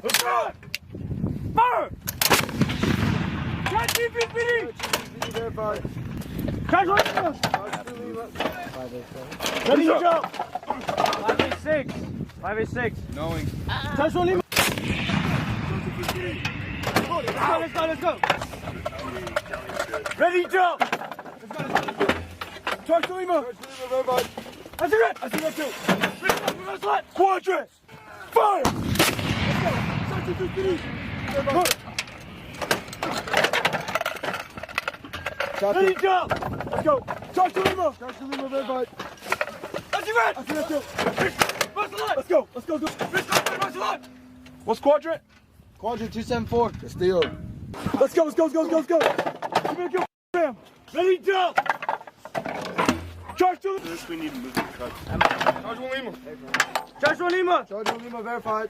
Fire! Fire! Catch dipimpin! Verified. Catch Lima! Ready, jump! 586. 586. Knowing. Catch Lima! Let's go! Ready, jump! Charge Lima! Verified. I see that too! Quadrant! Fire! Let's go! Ready, jump! Let's go! Charge Lima! Verified. I see that too! Let's go! Let's go! What's quadrant? Quadrant 274. Castillo. Let's go! Give me a kill, bam! Ready, jump! Charge to This we need to move the cut. Charge Lima. Charge Lima! Charge Lima verified.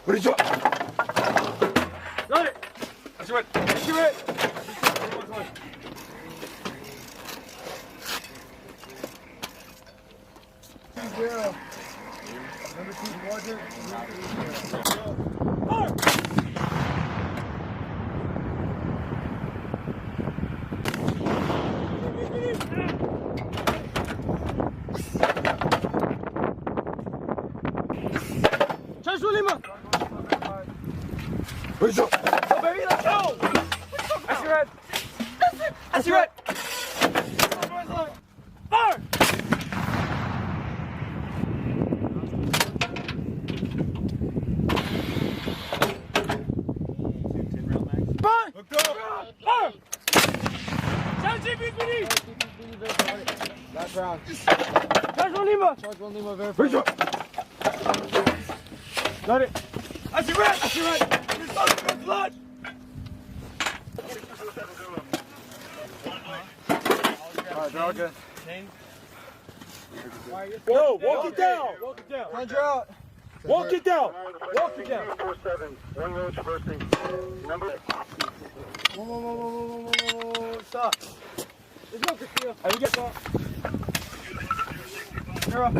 Ready, jump! Got it! I see it. Zero. Number 2 quadrant. Fire! Charge Lima! Ready, jump. Go, baby, let's go! I see red! I see red! Fire! Fire! Fire! Charge dipimpin! Last round. Charge Lima! Charge Lima verified. Ready, jump! Got it! I see red! There's blood! Alright, they're all good. Whoa, walk it down! Conjure out. Walk it down! 47. One road traversing. Number. Whoa. Stop. Let's go, Castillo. How you get that? You're up.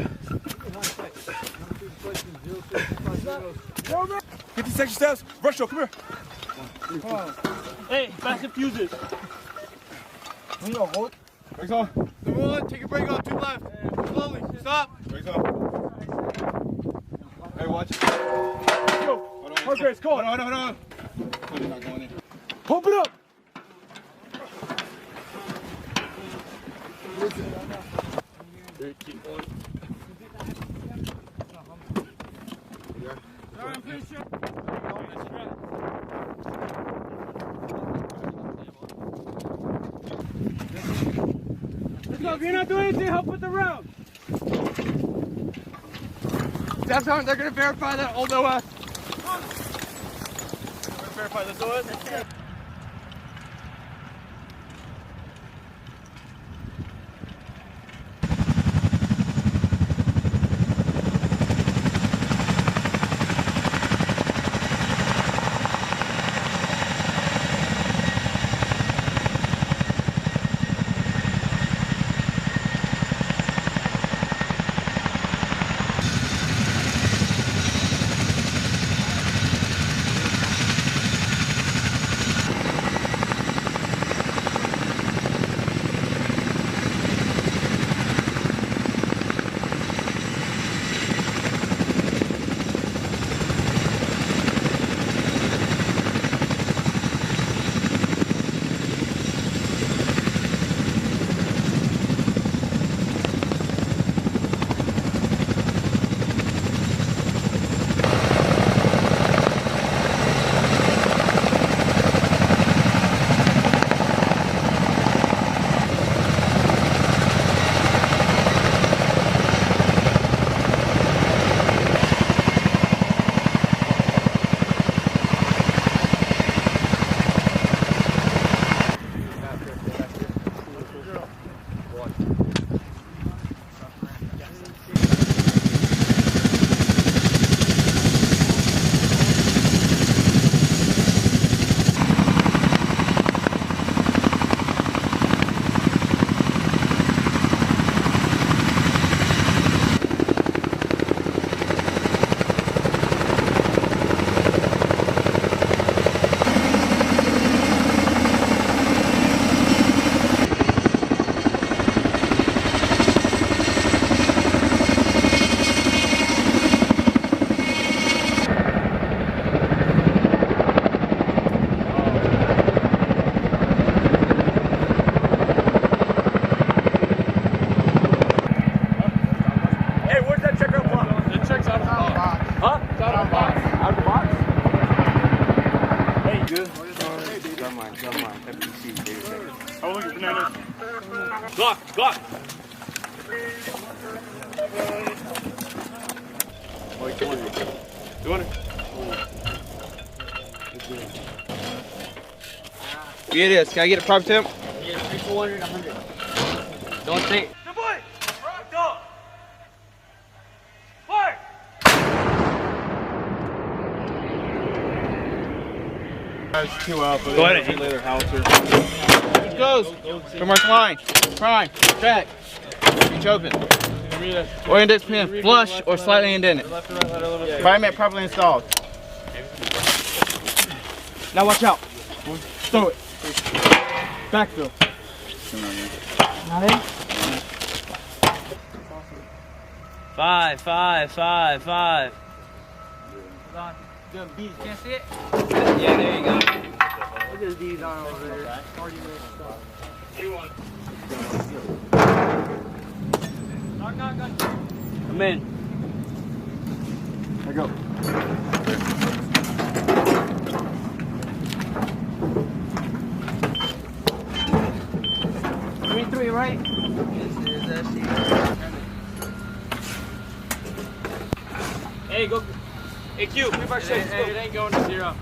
50 section steps. Rush, come here. Hey, back the fuses. We don't hold. Brakes on. Number 1, take your brake off, 2 left. Slowly, stop. Brakes on. Hey, watch it. Go. Hard grace, go on. Hold on. You're not going in. Pump it up. Keep going. Let's go. If you're not doing anything, help with the round. That's how they're going to verify that old OS. Verify this OS. Block, block. Wait, 200. 200. Here it is. Can I get a proper temp? Yeah, 400, 100. Don't think. Good boy. Go. Fire. That's 2 alpha. Go ahead and lay their howitzer. Close. Commercial line. Prime. Track. Reach open. Or index pin. Flush or slightly indented. Environment properly installed. Now watch out. Throw it. Backfill. Nothing? 5, 5, 5, 5. Hold on. Good beat. Can't see it? Yeah, there you go. Look at these on over there. 40 minutes. Knock, knock, knock. Come in. There you go. 3, right? Hey, go. Hey, Q, 3 bar 6. Hey, it ain't going to 0.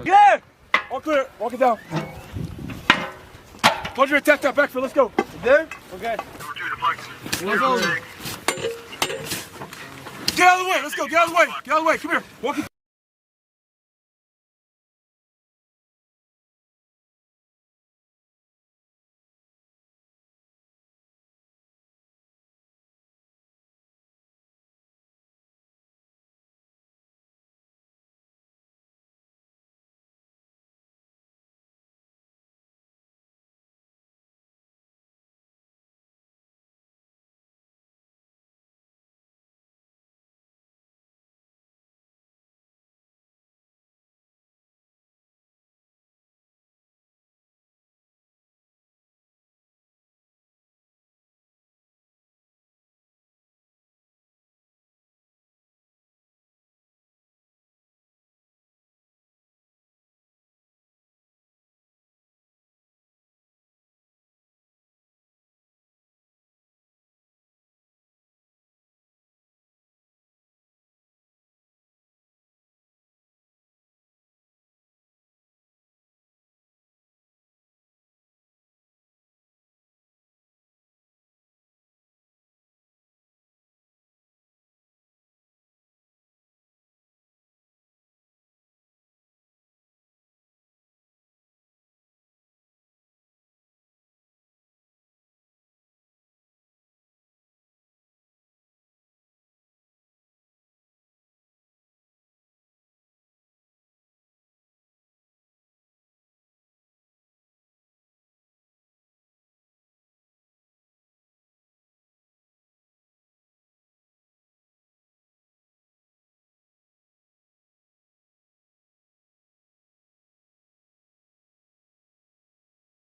Get in. All clear. Walk it down. Plunger, attack that backfield. Let's go. There? We're good. Get out of the way. Let's go. Get out of the way. Get out of the way. Come here. Walk it.